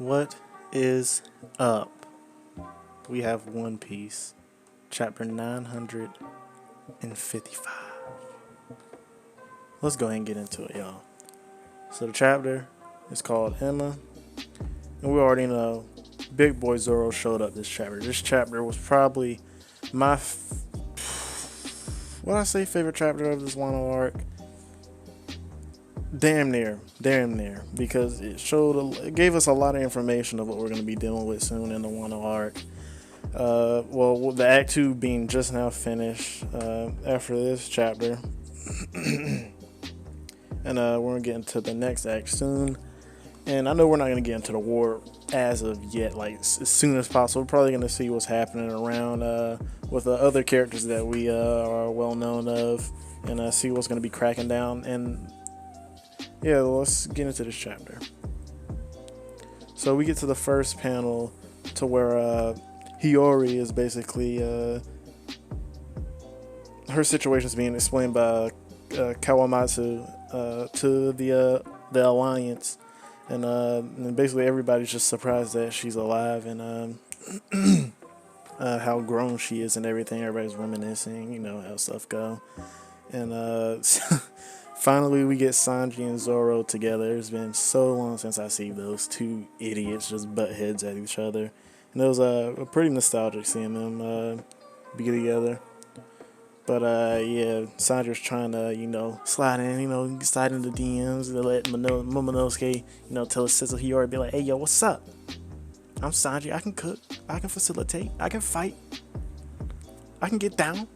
What is up? We have One Piece, chapter 955. Let's go ahead and get into it, y'all. So the chapter is called Emma, and we already know Big Boy Zoro showed up this chapter. This chapter was probably my, what I say, favorite chapter of this Wano arc. Damn near, because it gave us a lot of information of what we're going to be dealing with soon in the Wano arc. Well, the Act 2 being just now finished after this chapter. And we're going to get into the next act soon. And I know we're not going to get into the war as of yet, like as soon as possible. We're probably going to see what's happening around with the other characters that we are well known of, and see what's going to be cracking down. And yeah, let's get into this chapter. So we get to the first panel to where Hiyori is basically her situation is being explained by Kawamatsu to the Alliance, and basically everybody's just surprised that she's alive, and how grown she is and everything. Everybody's reminiscing, you know how stuff go, and finally we get Sanji and Zoro together. It's been so long since I see those two idiots just butt heads at each other. And it was pretty nostalgic seeing them be together. But yeah, Sandra's trying to, slide into DMs and let Momonosuke, tell his sister Hiyori, be like, hey, yo, what's up? I'm Sanji. I can cook. I can facilitate. I can fight. I can get down.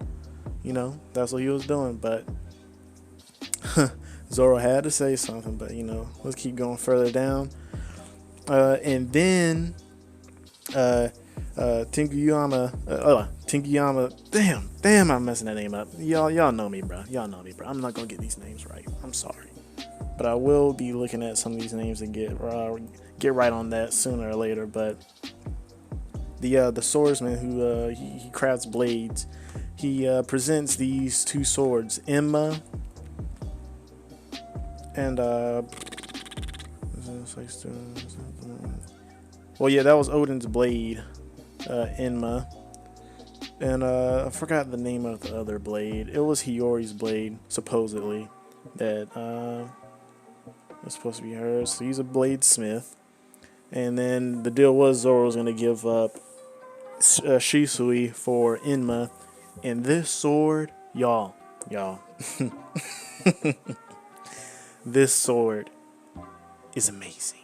That's what he was doing. But Zoro had to say something. But, let's keep going further down. And then Tinkuyama, damn, I'm messing that name up. Y'all know me, bro. I'm not gonna get these names right. I'm sorry, but I will be looking at some of these names and get right on that sooner or later. But the swordsman who he crafts blades, he presents these two swords, Emma and well, yeah, that was Odin's blade, Enma. And I forgot the name of the other blade. It was Hiyori's blade, supposedly, that was supposed to be hers. So he's a bladesmith. And then the deal was Zoro was going to give up Shisui for Enma. And this sword, y'all, this sword is amazing.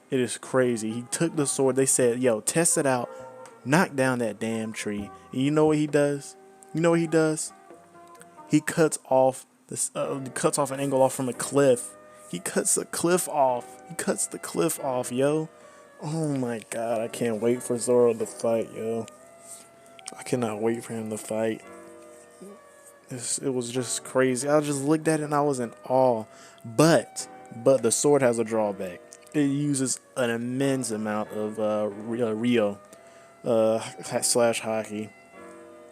It is crazy. He took the sword. They said, yo, test it out. Knock down that damn tree. And you know what he does? He cuts off an angle off from a cliff. He cuts the cliff off. Yo. Oh my god, I can't wait for Zoro to fight, yo. I cannot wait for him to fight. It was just crazy. I just looked at it and I was in awe. But the sword has a drawback. It uses an immense amount of Rio slash hockey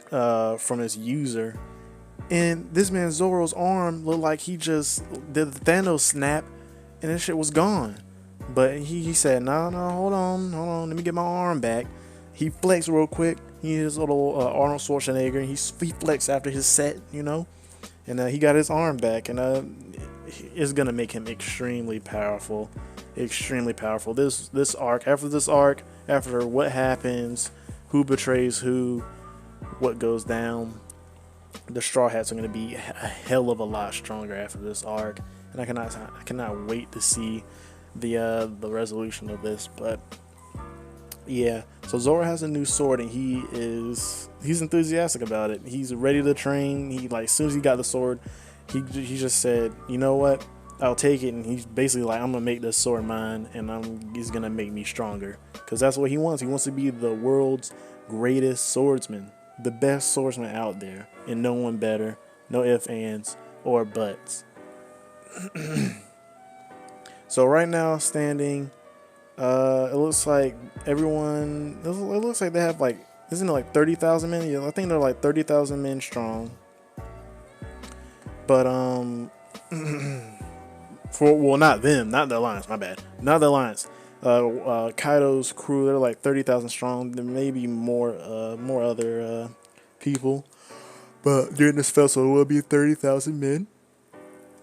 from its user, and this man Zoro's arm looked like he just did the Thanos snap, and that shit was gone. But he said, no, hold on, let me get my arm back. He flexed real quick. He is a little Arnold Schwarzenegger. He flexed after his set, and he got his arm back, and it's gonna make him extremely powerful. This arc, after what happens, who betrays who, what goes down, the Straw Hats are going to be a hell of a lot stronger after this arc, and I cannot wait to see the resolution of this. But yeah, so Zoro has a new sword, and he's enthusiastic about it. He's ready to train. He, like, as soon as he got the sword, he just said, you know what, I'll take it. And he's basically like, I'm gonna make this sword mine, and he's gonna make me stronger, because that's what he wants. He wants to be the world's greatest swordsman, the best swordsman out there, and no one better. No ifs, ands, or buts. So right now, standing, it looks like everyone. It looks like they have, like, isn't it like 30,000 men? Yeah, I think they're like 30,000 men strong. But not them, not the Alliance, my bad. Not the Alliance. Kaido's crew, they're like 30,000 strong. There may be more other people, but during this festival, it will be 30,000 men.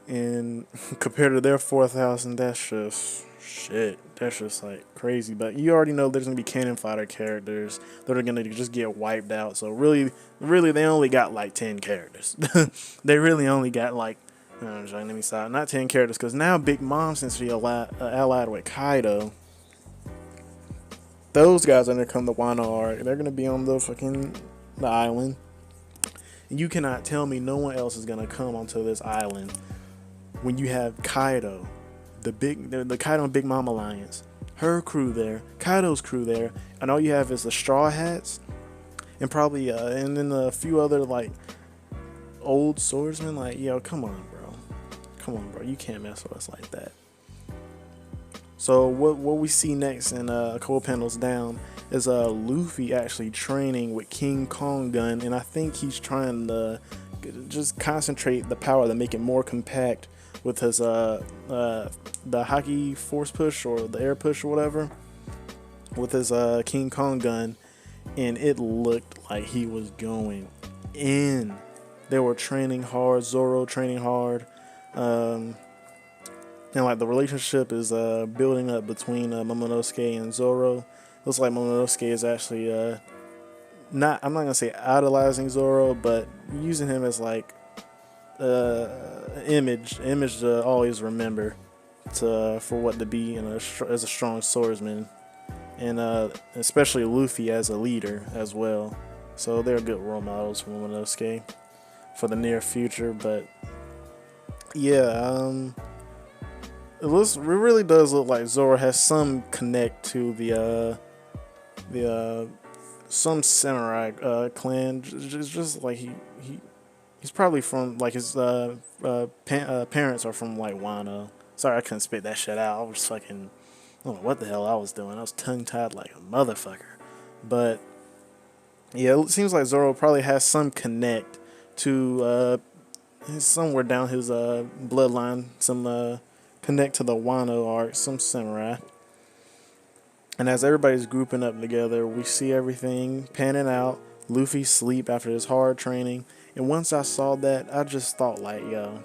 And compared to their 4,000, that's just shit. That's just like crazy. But you already know there's gonna be cannon fodder characters that are gonna just get wiped out. So really, they only got like 10 characters. They really only got like, let me stop. Not 10 characters, because now Big Mom, since she allied with Kaido, those guys are gonna come to Wano arc. They're gonna be on the island. And you cannot tell me no one else is gonna come onto this island when you have Kaido, the Kaido and Big Mom alliance, her crew there, Kaido's crew there, and all you have is the Straw Hats, and probably and then a few other like old swordsmen. Like, yo, come on, bro, you can't mess with us like that. So what we see next in a couple panels down is Luffy actually training with King Kong gun, and I think he's trying to just concentrate the power to make it more compact with his the Haki force push or the air push or whatever, with his King Kong gun, and it looked like he was going in. They were training hard, Zoro training hard, and like the relationship is building up between Momonosuke and Zoro. Looks like Momonosuke is actually I'm not gonna say idolizing Zoro, but using him as like image to always remember for what to be as a strong swordsman, and especially Luffy as a leader as well. So they're good role models for Momonosuke for the near future. But yeah, it really does look like Zoro has some connect to the some samurai clan. Just like he's probably from, like, his parents are from like Wano. Sorry, I couldn't spit that shit out. I was fucking, I don't know what the hell I was doing. I was tongue tied like a motherfucker. But yeah, it seems like Zoro probably has some connect to somewhere down his bloodline, some connect to the Wano arc, some samurai. And as everybody's grouping up together, we see everything panning out. Luffy sleep after his hard training. And once I saw that, I just thought, like, yo,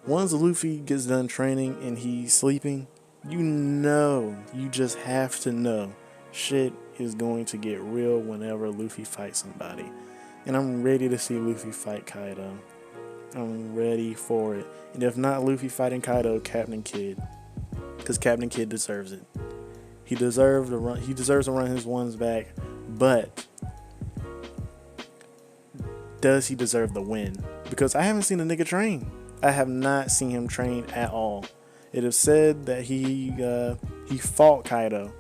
once Luffy gets done training and he's sleeping, you just have to know, shit is going to get real whenever Luffy fights somebody. And I'm ready to see Luffy fight Kaido. I'm ready for it. And if not Luffy fighting Kaido, Captain Kidd. Because Captain Kidd deserves it. He deserves to run his ones back, but does he deserve the win? Because I haven't seen a nigga train. I have not seen him train at all. It is said that he fought Kaido.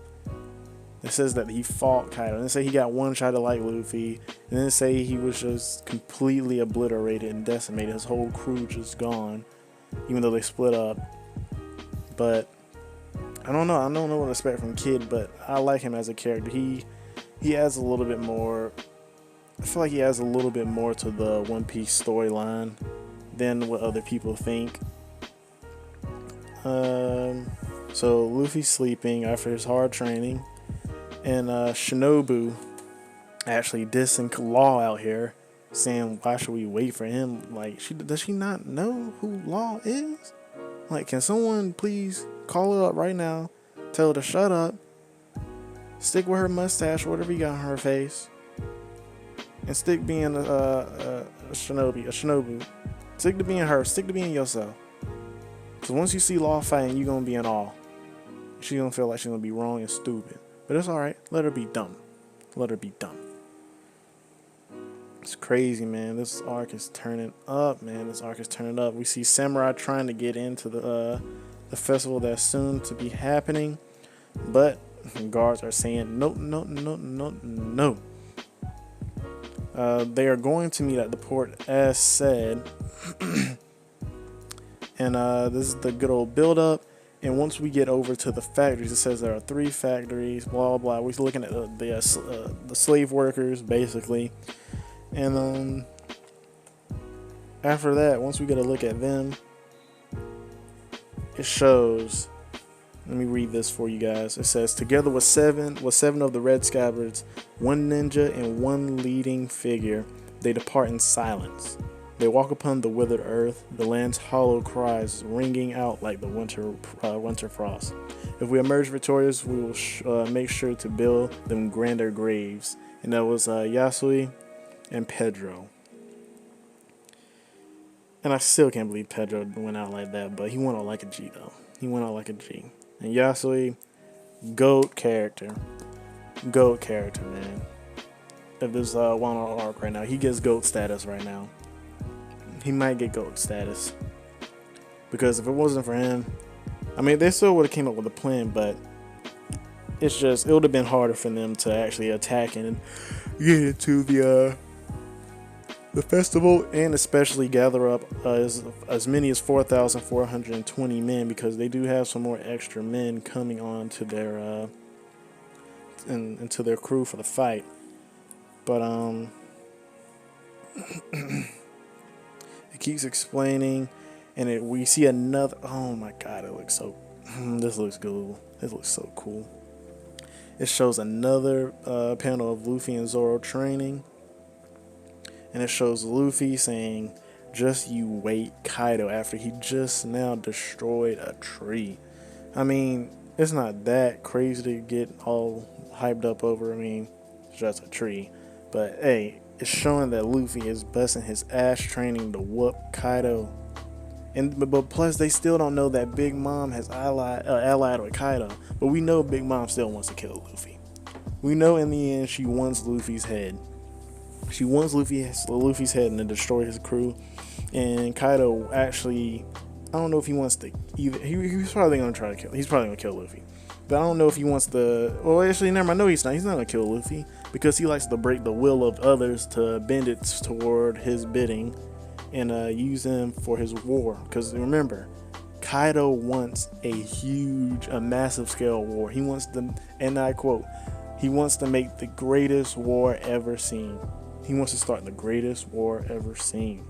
It says that he fought Kaido. And they say he got one shot at like Luffy. And then say he was just completely obliterated and decimated. His whole crew just gone, even though they split up. But I don't know. I don't know what to expect from Kid, but I like him as a character. He has a little bit more. I feel like he has a little bit more to the One Piece storyline than what other people think. So Luffy's sleeping after his hard training, and Shinobu actually dissing Law out here, saying, "Why should we wait for him? Like, does she not know who Law is? Like, can someone please call her up right now, tell her to shut up, stick with her mustache, whatever you got on her face, and stick being a Shinobu. Stick to being her. Stick to being yourself. Because once you see Law fighting, you're going to be in awe. She's going to feel like she's going to be wrong and stupid. But it's alright. Let her be dumb. Let her be dumb." It's crazy, man. This arc is turning up, man. This arc is turning up. We see Samurai trying to get into the festival that's soon to be happening, but guards are saying no. They are going to meet at the port as said. And this is the good old build up. And once we get over to the factories, it says there are 3 factories, blah blah. We're looking at the slave workers basically. And after that, once we get a look at them, it shows Let me read this for you guys. It says, together with seven of the Red Scabbards, one ninja and one leading figure, they depart in silence. They walk upon the withered earth, the land's hollow cries ringing out like the winter frost. If we emerge victorious, we will make sure to build them grander graves. And that was Yasui and Pedro. And I still can't believe Pedro went out like that, but he went out like a G though. He went out like a G. And Yasui, GOAT character. GOAT character, man. If there's one on arc right now, he gets GOAT status right now. He might get GOAT status. Because if it wasn't for him, I mean, they still would have came up with a plan, but it's just, it would have been harder for them to actually attack and get into the festival, and especially gather up as many as 4,420 men, because they do have some more extra men coming on to their into their crew for the fight. But it keeps explaining, and we see another. Oh my God! It looks so. This looks good. This looks so cool. It shows another panel of Luffy and Zoro training. And it shows Luffy saying, just you wait, Kaido, after he just now destroyed a tree. I mean, it's not that crazy to get all hyped up over. I mean, it's just a tree. But hey, it's showing that Luffy is busting his ass training to whoop Kaido. But plus, they still don't know that Big Mom has allied with Kaido. But we know Big Mom still wants to kill Luffy. We know in the end she wants Luffy's head. She wants Luffy's head and to destroy his crew. And Kaido actually, I don't know if he wants to either. He's probably gonna try to kill. He's probably gonna kill Luffy. But I don't know if he wants to. Well, actually, never mind. No, he's not. He's not gonna kill Luffy because he likes to break the will of others to bend it toward his bidding and use them for his war. Because remember, Kaido wants a massive scale war. He wants them, and I quote, he wants to make the greatest war ever seen. He wants to start the greatest war ever seen.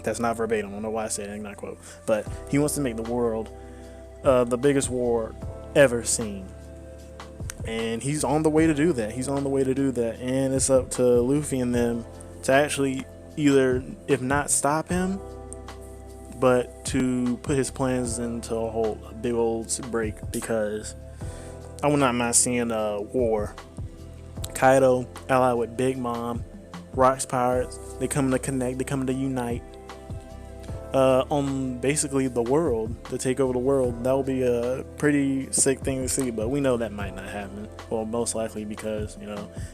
That's not verbatim. I don't know why I said it, not quote. But he wants to make the world the biggest war ever seen. And he's on the way to do that. And it's up to Luffy and them to actually either, if not stop him, but to put his plans into a big old break, because I will not mind seeing a war. Kaido allied with Big Mom, Rock's Pirates. They coming to connect. They coming to unite on basically the world, to take over the world. That will be a pretty sick thing to see. But we know that might not happen. Well, most likely because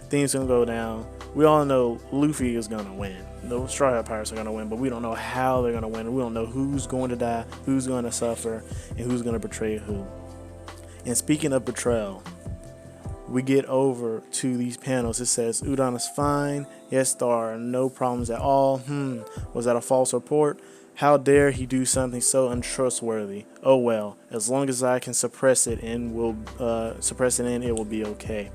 things gonna go down. We all know Luffy is gonna win. The Straw Hat Pirates are gonna win, but we don't know how they're gonna win. We don't know who's going to die, who's going to suffer, and who's gonna betray who. And speaking of betrayal, we get over to these panels. It says, Udon is fine. Yes, there are no problems at all. Was that a false report? How dare he do something so untrustworthy? Oh well, as long as I can suppress it in, it will be okay.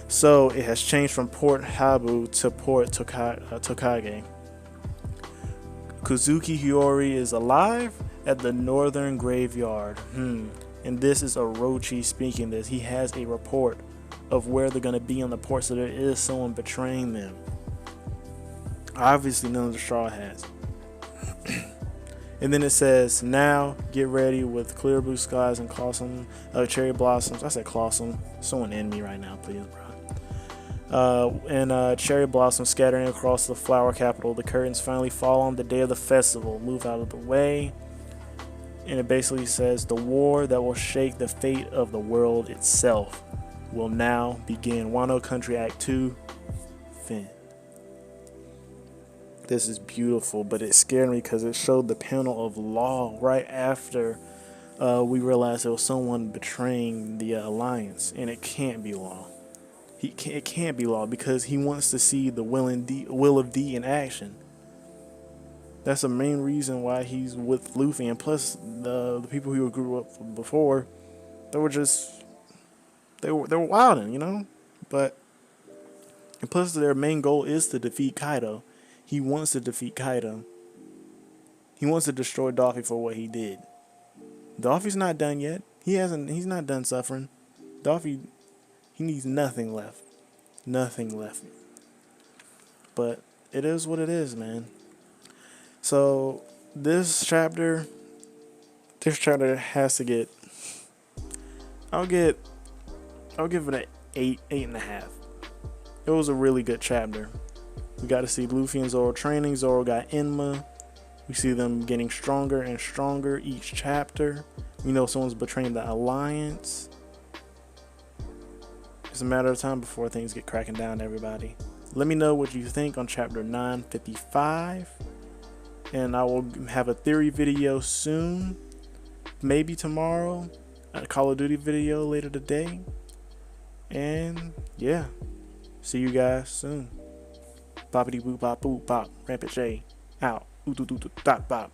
So it has changed from Port Habu to Port Tokage. Kuzuki Hiyori is alive at the Northern Graveyard. And this is Orochi speaking this. He has a report of where they're going to be on the port, so there is someone betraying them. Obviously none of the Straw Hats. And then it says, now get ready with clear blue skies and blossom, cherry blossoms. I said blossom. Someone end me right now, please, bro. And cherry blossoms scattering across the flower capital. The curtains finally fall on the day of the festival. Move out of the way. And it basically says, the war that will shake the fate of the world itself will now begin. Wano Country Act 2, fin. This is beautiful, but it scared me because it showed the panel of Law right after we realized there was someone betraying the alliance, and it can't be Law. It can't be Law because he wants to see the will of D in action. That's the main reason why he's with Luffy, and plus the people who grew up before, they were wilding, But and plus their main goal is to defeat Kaido. He wants to defeat Kaido. He wants to destroy Doffy for what he did. Doffy's not done yet. He's not done suffering. Luffy, he needs nothing left. Nothing left. But it is what it is, man. So this chapter has to get. I'll give it an 8.5. It was a really good chapter. We got to see Luffy and Zoro training. Zoro got Enma. We see them getting stronger and stronger each chapter. We know someone's betraying the alliance. It's a matter of time before things get cracking down, everybody. Let me know what you think on chapter 955. And I will have a theory video soon. Maybe tomorrow. A Call of Duty video later today. And yeah. See you guys soon. Boppity boop bop boop bop. Rampage J out. Dot bop.